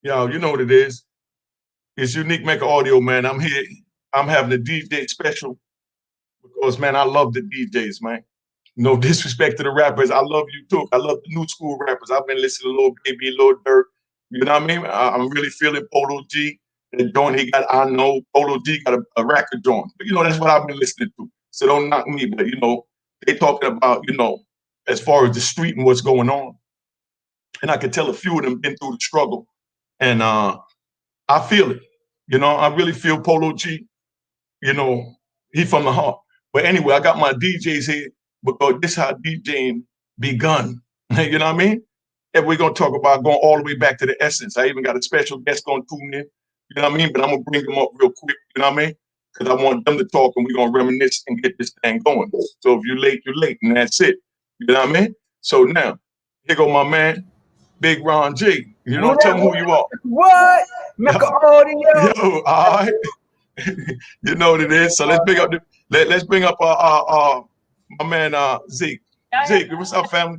Yo, you know what it is. It's Unique Maker Audio, man. I'm here. I'm having a DJ special because, man, I love the DJs, man. No disrespect to the rappers. I love you too. I love the new school rappers. I've been listening to Lil Baby, Lil Durk. You know what I mean? I'm really feeling Polo G. The joint he got, I know Polo G got a record joint. But, that's what I've been listening to. So don't knock me. But, they talking about, as far as the street and what's going on. And I could tell a few of them been through the struggle. And I feel it. I really feel Polo G. You know, he from the heart. But anyway, I got my DJs here because this is how DJing begun. You know what I mean? And we're gonna talk about going all the way back to the essence. I even got a special guest gonna tune in. You know what I mean? But I'm gonna bring them up real quick. You know what I mean? Because I want them to talk and we're gonna reminisce and get this thing going. So if you're late, you're late, and that's it. You know what I mean? So now, here go my man, Big Ron G. Tell them who you are. What? Mecca Audio. Yo, all right. You know what it is. So let's bring up let's bring up my man Zeke. Zeke, what's up, family?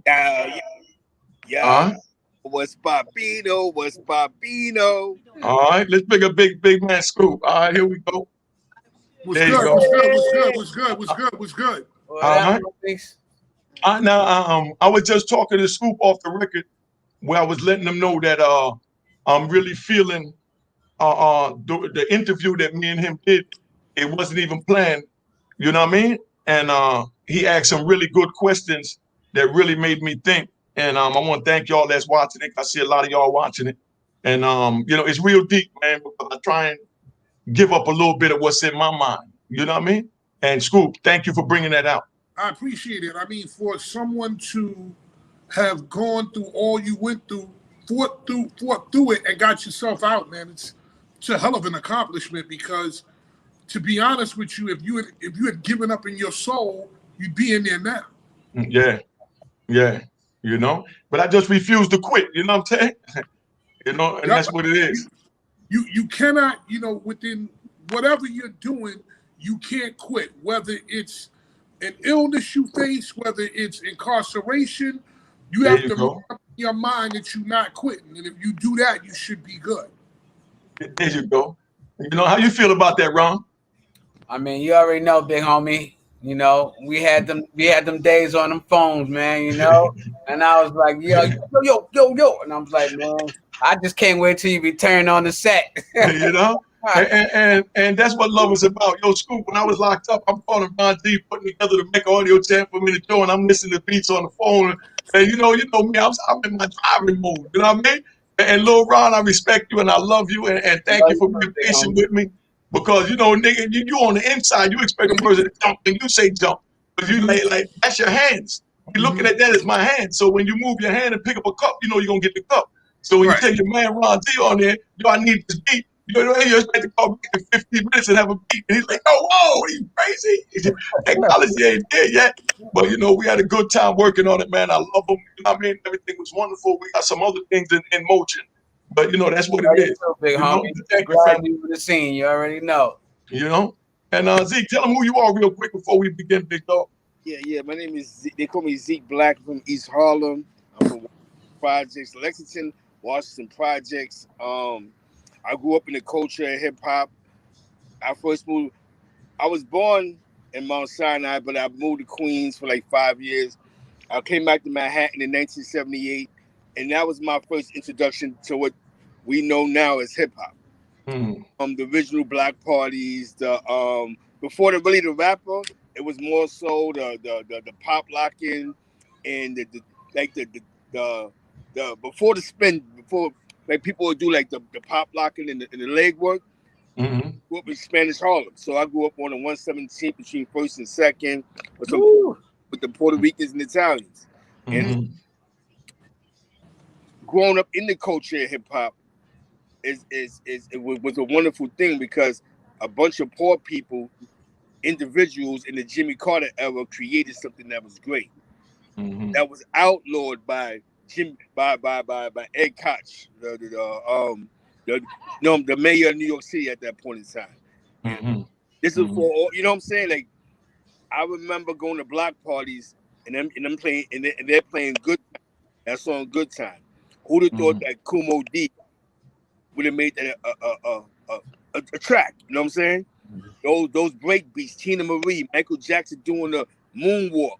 Yeah. What's Papino? What's Papino? All right, let's bring a big man Scoop. All right, here we go. What's good? All right. Now I was just talking to Scoop off the record where I was letting them know that I'm really feeling the interview that me and him did. It wasn't even planned, you know what I mean? And he asked some really good questions that really made me think. And I want to thank y'all that's watching it. I see a lot of y'all watching it. And it's real deep, man, because I try and give up a little bit of what's in my mind. You know what I mean? And Scoop, thank you for bringing that out. I appreciate it. I mean, for someone to have gone through all you went through, fought through it, and got yourself out, man, it's a hell of an accomplishment. Because, to be honest with you, if you had given up in your soul, you'd be in there now. Yeah. But I just refuse to quit. You know what I'm saying? And that's what it is. You cannot, within whatever you're doing, you can't quit. Whether it's an illness you face, whether it's incarceration, you have to make up in your mind that you're not quitting. And if you do that, you should be good. There you go. How you feel about that, Ron? I mean, you already know, big homie. We had them days on them phones, man. And I was like, yo, and I was like, man, I just can't wait till you return on the set. And that's what love is about. Yo, Scoop, when I was locked up, I'm calling Ron G, putting together the Mecca Audio chat for me to join. I'm listening to beats on the phone. And you know me, I'm in my driving mode. You know what I mean? And Lil Ron, I respect you and I love you and thank you for being patient with me. Because nigga, you on the inside, you expect a person to jump and you say jump. But you like that's your hands. You're looking at that as my hand. So when you move your hand and pick up a cup, you're gonna get the cup. So when you take your man Ron D on there, I need this beat. You expect to call me in 15 minutes and have a beat. And he's like, oh, whoa, are you crazy? Technology ain't there yet. But, we had a good time working on it, man. I love them. You know what I mean? Everything was wonderful. We got some other things in motion. But, that's what it is. Big homie. Glad you were the scene. You already know. And Zeke, tell them who you are real quick before we begin, big dog. Yeah. My name is Zeke. They call me Zeke Black from East Harlem. I'm from Projects, Lexington, Washington Projects. I grew up in the culture of hip hop. I was born in Mount Sinai, but I moved to Queens for like 5 years. I came back to Manhattan in 1978, and that was my first introduction to what we know now as hip hop. The original black parties, before the rapper, it was more so the pop locking and the before the spin, before like people would do like the pop locking and the leg work. Grew up in Spanish Harlem, so I grew up on the 117th between 1st and 2nd with the Puerto Ricans and Italians. And growing up in the culture of hip hop was a wonderful thing because a bunch of poor people, individuals in the Jimmy Carter era, created something that was great. That was outlawed by Ed Koch, the mayor of New York City at that point in time. This is for all, you know what I'm saying? Like, I remember going to block parties and them playing and they're playing Good. That song Good Time. Who'd have thought that Kumo D would have made that a track. You know what I'm saying? Those break beats, Tina Marie, Michael Jackson doing the moonwalk,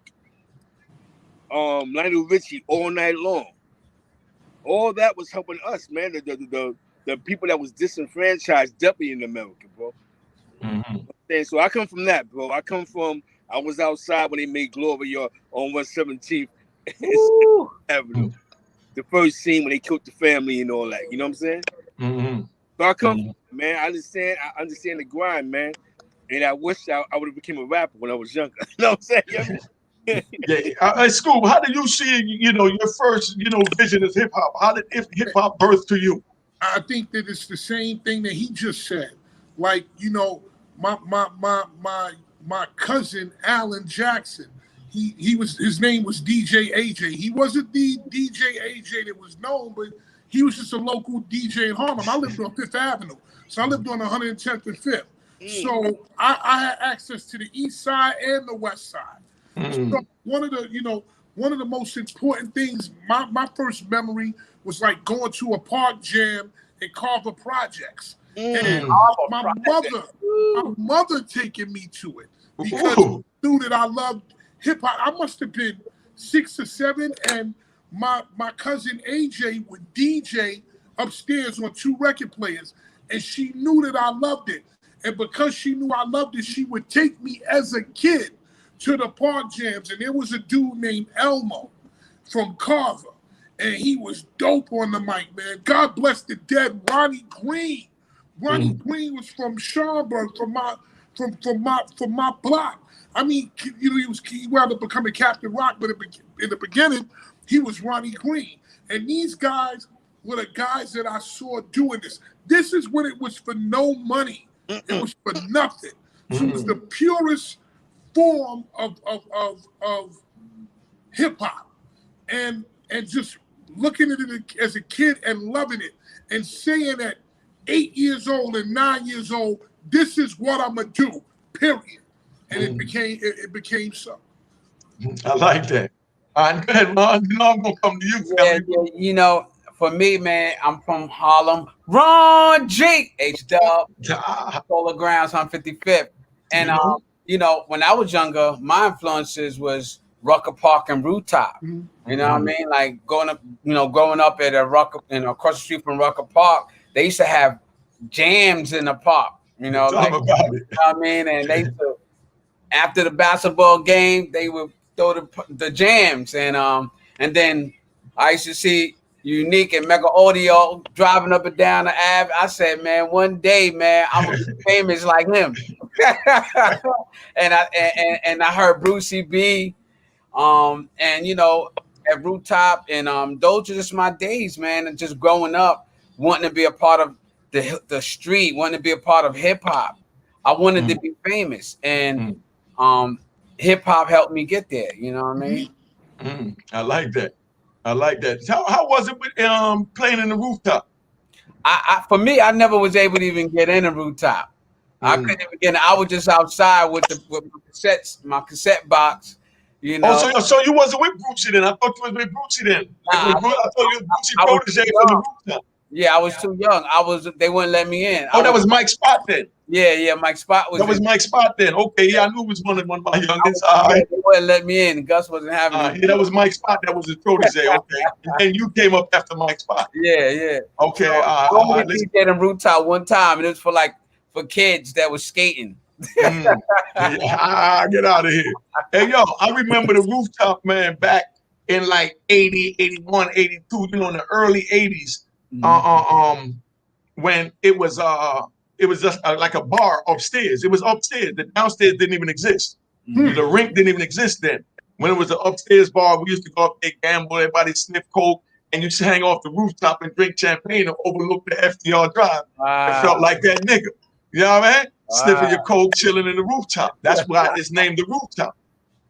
Lionel Richie, All Night Long. All that was helping us, man. The people that was disenfranchised definitely in America, bro. And so I come from that, bro. I was outside when they made Gloria on 117th Avenue. The first scene when they killed the family and all that. You know what I'm saying? So I come, man. I understand the grind, man. And I wish I would have become a rapper when I was younger. You know what I'm saying? Yeah. Scoop, how did you see, your first, vision as hip hop? How did hip hop birth to you? I think that it's the same thing that he just said. Like, my cousin Alan Jackson, his name was DJ AJ. He wasn't the DJ AJ that was known, but he was just a local DJ in Harlem. I lived on Fifth Avenue, so I lived on 110th and Fifth. So I had access to the East Side and the West Side. So one of the most important things, my first memory was like going to a park jam at Carver Projects. And my mother taking me to it because she knew that I loved hip hop. I must have been 6 or 7, and my cousin AJ would DJ upstairs on 2 record players, and she knew that I loved it. And because she knew I loved it, she would take me as a kid to the park jams. And there was a dude named Elmo from Carver, and he was dope on the mic, man. God bless the dead Ronnie Green. Ronnie Green was from Schaumburg, from my block. I mean, he wound up becoming Captain Rock, but in the beginning, he was Ronnie Green. And these guys were the guys that I saw doing this. This is when it was for no money. It was for nothing. So it was the purest form of hip hop, and just looking at it as a kid and loving it, and saying at 8 years old and 9 years old, this is what I'm gonna do. Period. And it became so. I like that. All right, go ahead, Ron. I'm gonna come to you. Yeah, for me, man, I'm from Harlem. Ron G, H-Dub, Solar Grounds on 55th. And when I was younger, my influences was Rucker Park and Rooftop. You know what I mean? Like growing up at a Rucker, across the street from Rucker Park, they used to have jams in the park. You know what I mean? And they used to, after the basketball game, they would throw the jams, and then I used to see Unique and Mega Audio driving up and down the Ave. I said, man, one day, man, I'm gonna be famous like him. and I heard Brucey B, at Rooftop, and those are just my days, man. And just growing up, wanting to be a part of the street, wanting to be a part of hip hop. I wanted to be famous, and hip hop helped me get there. You know what I mean? I like that. How was it with playing in the Rooftop? For me, I never was able to even get in the Rooftop. I couldn't even get in. I was just outside with my cassette box. Oh, so you wasn't with Brucey then? I thought you was with Brucey then. I thought you was Brucey protege from the Rooftop. Yeah, I was too young. They wouldn't let me in. Oh, that was Mike Spot then. Yeah, Mike Spot was. That was Mike Spot then. Okay, yeah, I knew it was one of my youngest. They wouldn't let me in. Gus wasn't having it. Yeah, that was Mike Spot. That was his protege. Okay, and you came up after Mike Spot. Yeah. Okay. I only did in Rooftop one time, and it was for kids that was skating. Get out of here. Hey, yo, I remember the Rooftop, man, back in like 80, 81, 82, in the early 80s. When it was just like a bar upstairs. It was upstairs. The downstairs didn't even exist. The rink didn't even exist then. When it was an upstairs bar, we used to go up there, gamble, everybody sniff coke, and you used to hang off the rooftop and drink champagne and overlook the FDR Drive. It felt like that nigga. You know what I mean? Sniffing your coke, chilling in the Rooftop. That's why it's named the Rooftop.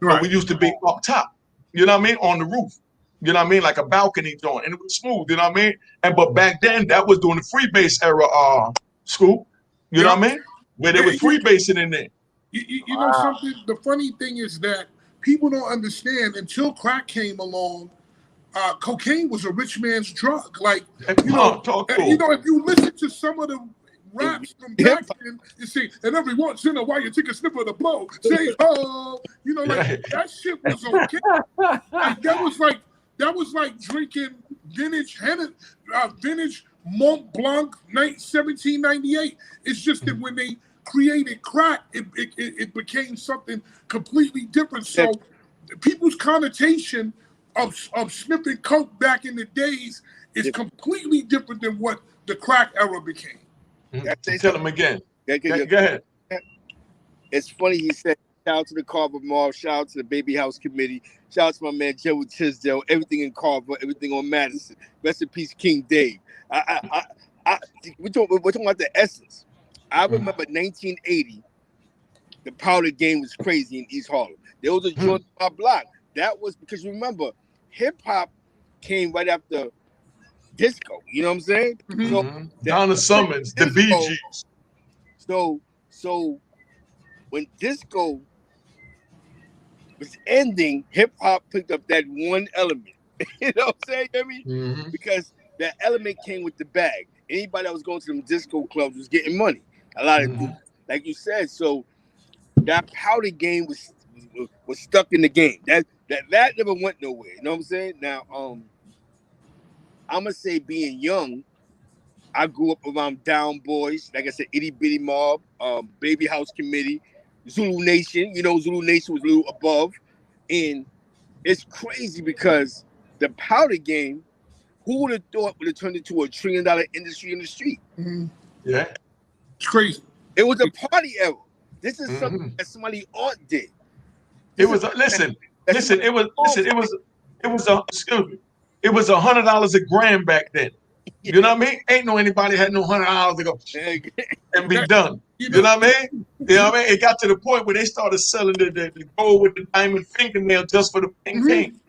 Right. We used to be up top. You know what I mean? On the roof. You know what I mean? Like a balcony joint. And it was smooth, you know what I mean? But back then, that was during the freebase era, Scoop. You know what I mean? Where they were freebasing in there. You know something? The funny thing is that people don't understand, until crack came along, cocaine was a rich man's drug. Like, you Talk know, to you him. know, if you listen to some of the raps from back then, you see, and every once in a while you take a sniff of the blow, say, oh, you know, like Right. that shit was okay. Like that was like drinking vintage vintage Mont Blanc 1798. It's just that when they created crack, it became something completely different. So people's connotation of sniffing coke back in the days is completely different than what the crack era became. Tell him again. Go ahead. It's funny he said, shout out to the Carver Mall, shout out to the Baby House Committee, shout out to my man Gerald Tisdale, everything in Carver, everything on Madison. Rest in peace, King Dave. We're talking about the essence. I remember 1980, the powder game was crazy in East Harlem. There was a joint on my block. That was because, remember, hip-hop came right after disco. You know what I'm saying? So Donna Summers, the Bee Gees. So when disco was ending, hip-hop picked up that one element. You know what I'm saying? I mean, because that element came with the bag. Anybody that was going to them disco clubs was getting money. A lot of dudes, like you said. So that powder game was stuck in the game. That never went nowhere. You know what I'm saying? Now, I'm gonna say, being young, I grew up around Down Boys, like I said, Itty Bitty Mob, Baby House Committee, Zulu Nation. You know, Zulu Nation was a little above, and it's crazy because the powder game, who would have thought would have turned into $1 trillion industry in the street? Yeah, it's crazy. It was a party era. This is something that somebody art did. It was listen. It was $100 a gram back then. You know what I mean? Ain't no anybody had no $100 to go and be done. You know what I mean? You know what I mean? It got to the point where they started selling the gold with the diamond fingernail just for the ping.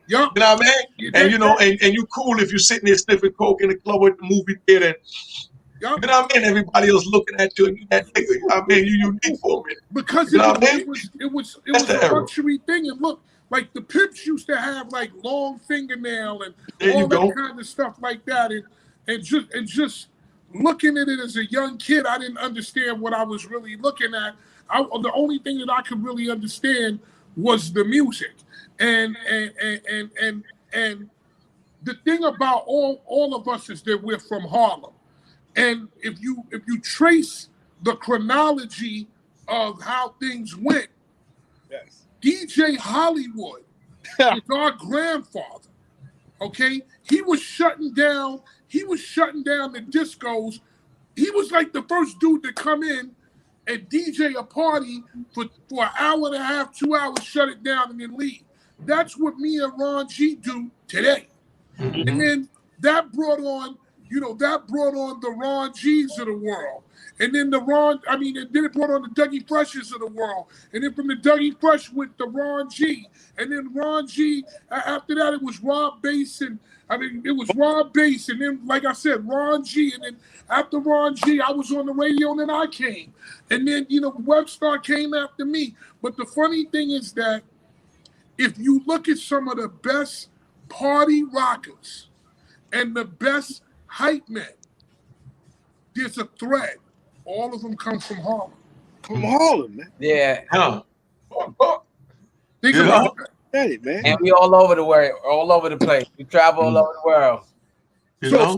You know what I mean? And you know, and you cool if you're sitting there sniffing coke in the club at the movie theater. You know what I mean? Everybody else looking at you, and you that nigga. You know what I mean? You unique for me. Because it was a luxury thing. And look, like the Pips used to have like long fingernail and all that kind of stuff like that. And just looking at it as a young kid, I didn't understand what I was really looking at. The only thing that I could really understand was the music. And the thing about all of us is that we're from Harlem. And if you trace the chronology of how things went, DJ Hollywood is our grandfather. Okay, he was shutting down the discos. He was like the first dude to come in and DJ a party for an hour and a half, 2 hours, shut it down, and then leave. That's what me and Ron G do today. And then that brought on the Ron G's of the world. And then then it brought on the Dougie Freshes of the world. And then from the Dougie Fresh went the Ron G. And then Ron G, after that, it was Rob Bass. And then, like I said, Ron G. And then after Ron G, I was on the radio, and then I came. And then, Webstar came after me. But the funny thing is that if you look at some of the best party rockers and the best hype men, there's a thread. All of them come from Harlem. From Harlem, man. Yeah. Think about that, man. And we all over the world, all over the place. We travel all over the world. So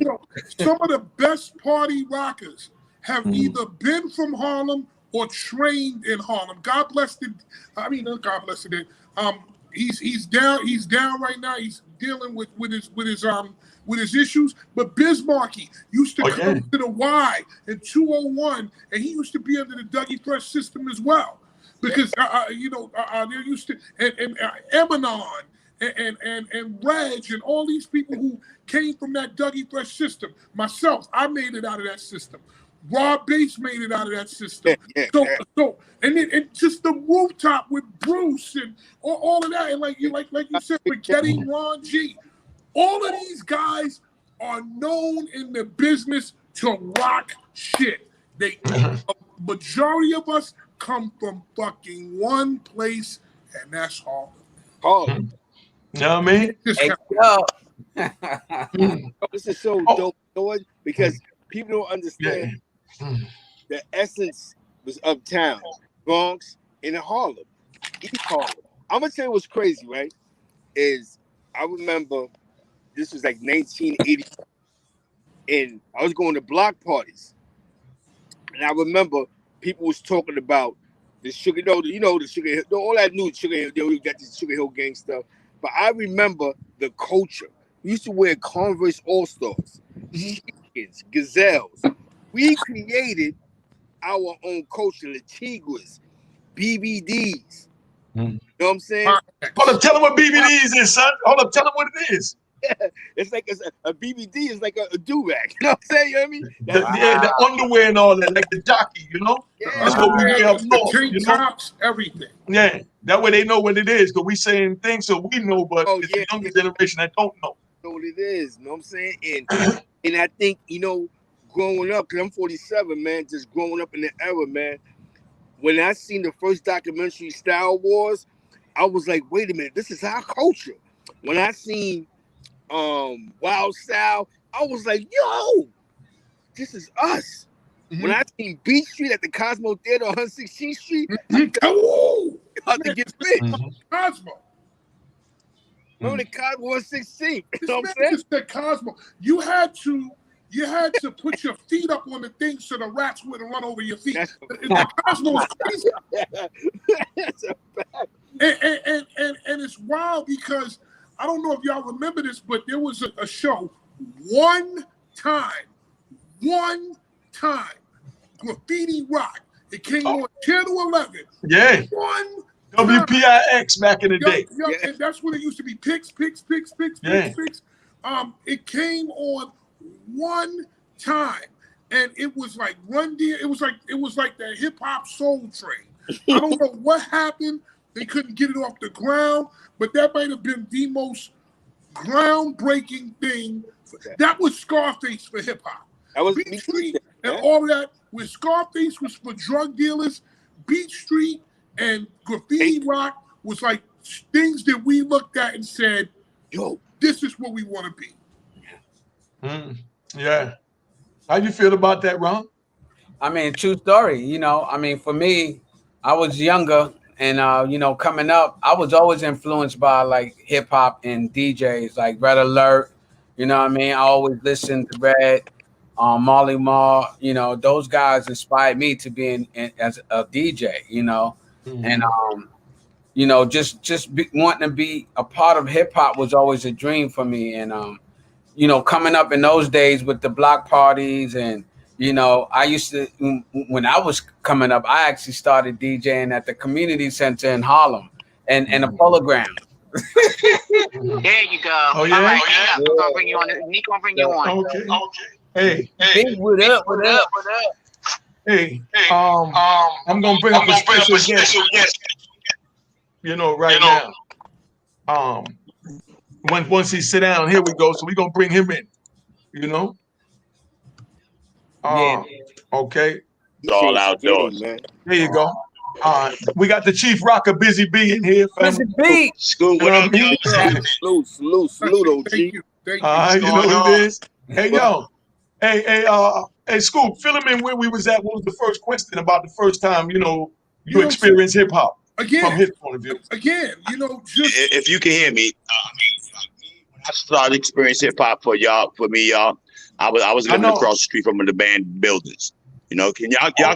some of the best party rockers have either been from Harlem or trained in Harlem. God bless the. God bless the. He's down right now. He's dealing with his issues. But Biz Markie used to come to the Y in 201, and he used to be under the Dougie Fresh system as well. Because there used to and Eminon and Reg and all these people who came from that Dougie Fresh system. Myself, I made it out of that system. Rob Bass made it out of that system. And just the rooftop with Bruce and all of that, and like you said, forgetting Ron G. All of these guys are known in the business to rock shit. A majority of us come from fucking one place, and that's Harlem. Harlem. You know what I mean? This is so Oh. dope, Lord, because people don't Yeah. understand Mm. the essence was uptown, Bronx, and in Harlem, East Harlem. I'm gonna tell you what's crazy, right? Is I remember this was like 1980, and I was going to block parties, and I remember people was talking about the Sugar, the Sugar Hill, all that new Sugar Hill. They got this Sugar Hill gang stuff, but I remember the culture. We used to wear Converse All Stars, Sheikins, Gazelles. We created our own culture, the Tigras, BBDs. Mm. You know what I'm saying? Hold up, tell him what BBDs is, son. Hold up, tell him what it is. It's like a BBD is like a do-rag. You know what I'm saying? You know what I mean? The underwear and all that, like the jockey, That's what we wear up The north, tank tops, everything. Yeah, that way they know what it is, because we saying things so we know, but Oh, it's yeah, the younger generation that don't know. know what it is. You know what I'm saying? And I think, growing up, because I'm 47, man, just growing up in the era, man, when I seen the first documentary, Style Wars, I was like, wait a minute, this is our culture. When I seen Wild Style, I was like, yo, this is us. Mhm. When I seen Beach Street at the Cosmo Theater on 116th Street, Oh, about to get fit. Cosmo. Remember the Cosmo 116th? You This know what man I'm saying? just said Cosmo. You had to put your feet up on the thing so the rats wouldn't run over your feet. That's The Cosmo is crazy. That's a fact. And it's wild because I don't know if y'all remember this, but there was a show one time, Graffiti Rock. It came on 10 to 11. Yeah, One time. WPIX back in the day. Yeah, and that's when it used to be picks. Yeah. It came on one time, and it was like Run D. It was like the hip hop soul train. I don't know what happened. They couldn't get it off the ground, but that might have been the most groundbreaking thing. That was Scarface for hip hop. That was Beach Street and all of that. Where Scarface was for drug dealers, Beach Street and Graffiti Rock was like things that we looked at and said, yo, this is what we want to be. Yeah. How you feel about that, Ron? I mean, true story. For me, I was younger, and coming up, I was always influenced by like hip hop and DJs like Red Alert. You know what I mean? I always listened to Red, Marley Marl. Those guys inspired me to be as a DJ. And wanting to be a part of hip hop was always a dream for me. And coming up in those days with the block parties, and I used to, when I was coming up, I actually started DJing at the community center in Harlem and a Pologram. There you go. Oh, yeah? All right, I'm gonna bring you on. Nick gonna bring you on. Okay. Hey, Big, what up? hey. I'm gonna bring up a special guest. Right now. Once he sit down, here we go. So we're gonna bring him in. Yeah. Okay. It's all outdoors, man. There you go. We got the Chief Rocker Busy B in here. Busy B. Scoop, what I mean? Salute, OG. Thank you. You know who it is. Hey, yo. Hey, Scoop, fill him in where we was at. What was the first question about the first time, you experienced hip hop from Again, his point of view? just If you can hear me, when I started experiencing hip hop for me, I was living across the street from the abandoned buildings. Can y'all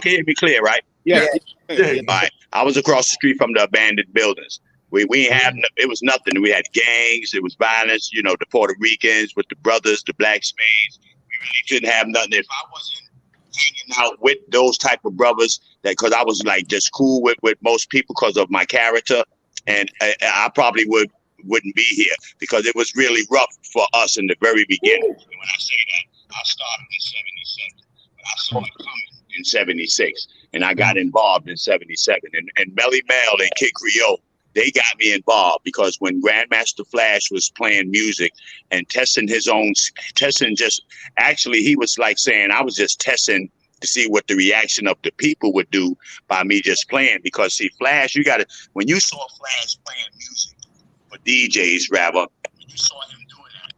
can hear me clear, right? Yeah. All right. I was across the street from the abandoned buildings. We ain't have it was nothing. We had gangs. It was violence. The Puerto Ricans with the brothers, the black spades. We really couldn't have nothing if I wasn't hanging out with those type of brothers. Because I was like just cool with most people because of my character, and I probably wouldn't be here because it was really rough for us in the very beginning. And when I say that, I started in '77, but I saw it coming in '76, and I got involved in '77. And Melly Mel and Kid Creole, they got me involved because when Grandmaster Flash was playing music and testing he was like saying I was just testing to see what the reaction of the people would do by me just playing. Because see, Flash, when you saw Flash playing music for DJs, rather, when you saw him doing that,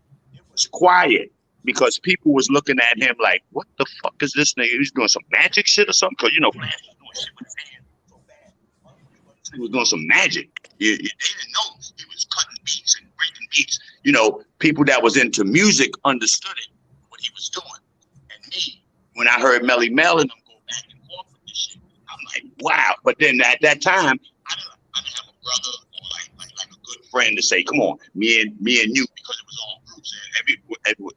was quiet because people was looking at him like, what the fuck is this nigga? He's doing some magic shit or something? Because, you know, Flash was doing shit with his hands so fast. He was doing some magic. They didn't know he was cutting beats and breaking beats. You know, people that was into music understood it, what he was doing. And me, when I heard Melly Mel and them go back and forth with this shit, I'm like, wow. But then at that time, I didn't have a brother or like a good friend to say, come on, me and you, because it was all groups.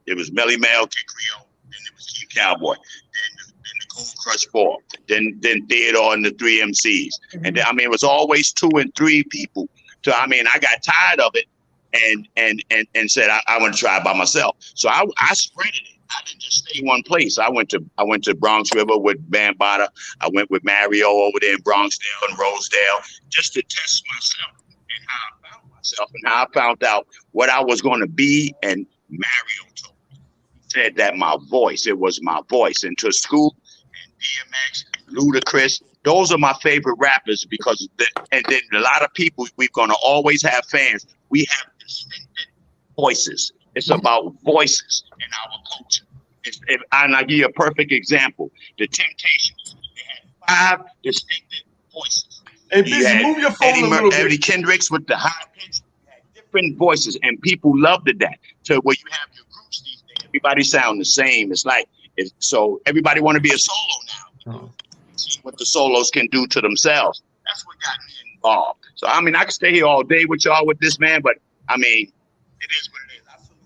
It was Melly Mel, Kid Creole, then it was King Cowboy, then the Cold Crush 4, then Theodore and the 3 MCs. And then, I mean, it was always 2 and 3 people. So I mean, I got tired of it and said I want to try it by myself. So I spreaded it. I didn't just stay one place. I went to Bronx River with Bambaataa. I went with Mario over there in Bronxdale and Rosedale just to test myself and how I found myself and how I found out what I was going to be. And Mario told me, he said that it was my voice. And to Scoop and DMX, Ludacris, those are my favorite rappers because, and then a lot of people, we're going to always have fans. We have distinctive voices. It's about voices in our culture. And I'll give you a perfect example. The Temptations, they had 5 distinctive voices. Hey, Busy, move your phone a little bit. Eddie Kendricks with the high pitch, had different voices, and people loved that. So where you have your groups these days, everybody sound the same. It's like, so everybody want to be a solo now. See what the solos can do to themselves. That's what got me involved. So, I mean, I could stay here all day with y'all with this, man, but, I mean, it is what it is. I salute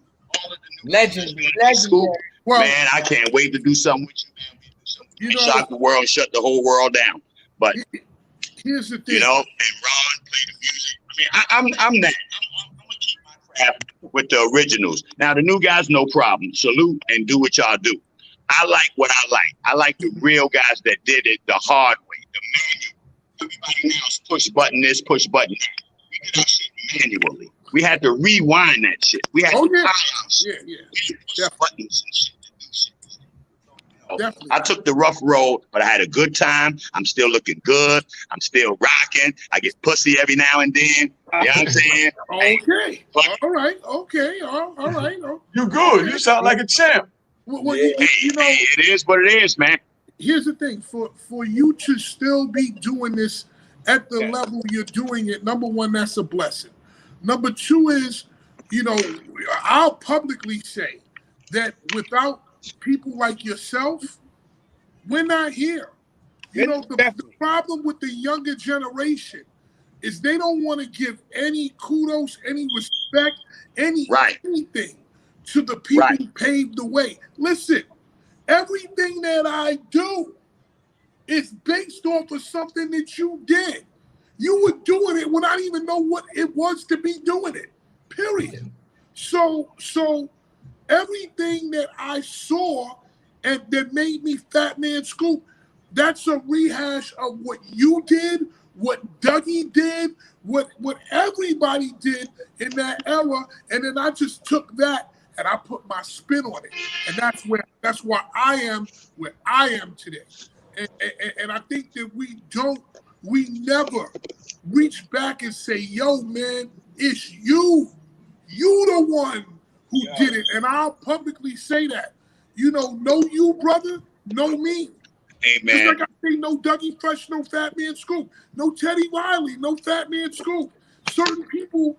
all of the new Legend. Well, man, I can't wait to do something with you, man. Shock the world and shut the whole world down. But, here's the thing. you know, and Ron play the music. I mean, I'm that. I'm going to keep my craft with the originals. Now, the new guys, no problem. Salute and do what y'all do. I like what I like. I like the real guys that did it the hard way, the manual. Everybody now is push button this, push button that. We did our shit manually. We had to rewind that shit. We had to tie our shit. We push buttons and shit to do shit. Definitely. I took the rough road, but I had a good time. I'm still looking good. I'm still rocking. I get pussy every now and then. You know what I'm saying? Okay. All right. Okay. All right. You good. You sound like a champ. Well, Hey, it is what it is, man. Here's the thing: for you to still be doing this at the level you're doing it, number one, that's a blessing. Number two is, you know, I'll publicly say that without people like yourself, we're not here. You know, the problem with the younger generation is they don't want to give any kudos, any respect, anything to the people who paved the way. Listen, everything that I do is based off of something that you did. You were doing it when I didn't even know what it was to be doing it, period. So everything that I saw and that made me Fat Man Scoop, that's a rehash of what you did, what Dougie did, what everybody did in that era, and then I just took that and I put my spin on it, and that's why I am where I am today. And I think that we never reach back and say, yo, man, it's you the one who did it, and I'll publicly say that. You know you, brother, know me. Amen. Just like I say, no Dougie Fresh, no Fat Man Scoop, no Teddy Riley, no Fat Man Scoop. Certain people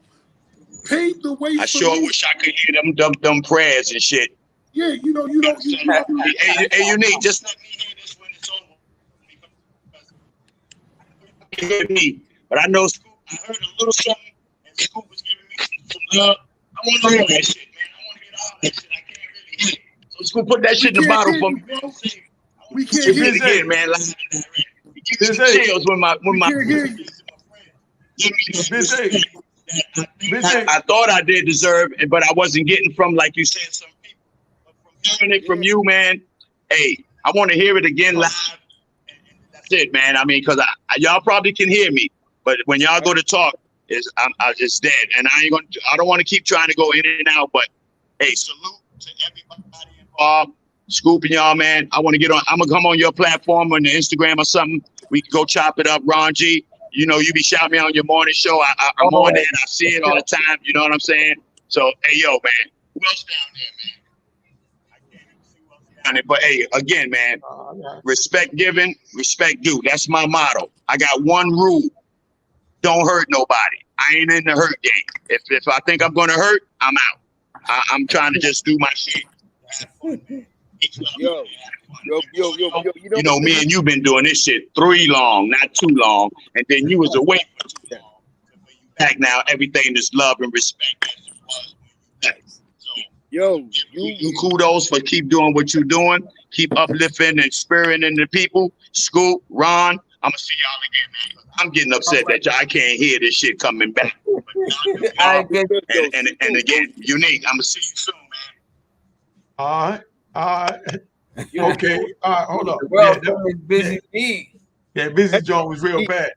paved the way. I sure wish I could hear them prayers and shit. Yeah, you know. Hey, Unique, just let me hear this when it's over. You hear me, but I know Scoop. I heard a little something, and Scoop was giving me some love. I want to hear that shit, man. I want to hear all that shit. I can't really hear it. So Scoop, put that shit in the bottle for me. We can't hear it again, man. Give me some chills when my. I thought I did deserve it, but I wasn't getting from, like you said, some people. But from hearing it from you, man, hey, I want to hear it again live. That's it, man. I mean, because y'all probably can hear me, but when y'all go to talk, it's dead. And I don't want to keep trying to go in and out, but hey, salute to everybody involved. Scooping y'all, man. I'm gonna come on your platform on the Instagram or something. We can go chop it up, Ron G. You know, you be shouting me on your morning show. I'm on there and I see it all the time. You know what I'm saying? So, hey, yo, man, Who else down there, man? I can't even see who else down there. But hey, again, man, respect given, respect due. That's my motto. I got one rule. Don't hurt nobody. I ain't in the hurt game. If I think I'm gonna hurt, I'm out. I'm trying to just do my shit. Yo, You know, me and you been doing this shit not too long, and then you was away for too long. Back now, everything is love and respect. Yo, you kudos for keep doing what you're doing. Keep uplifting and spurring the people. Scoop, Ron, I'm gonna see y'all again, man. I'm getting upset that I can't hear this shit coming back. And again, Unique, I'm gonna see you soon, man. All right. Okay. All right. Hold up. Well, busy. Yeah, Busy John was real bad.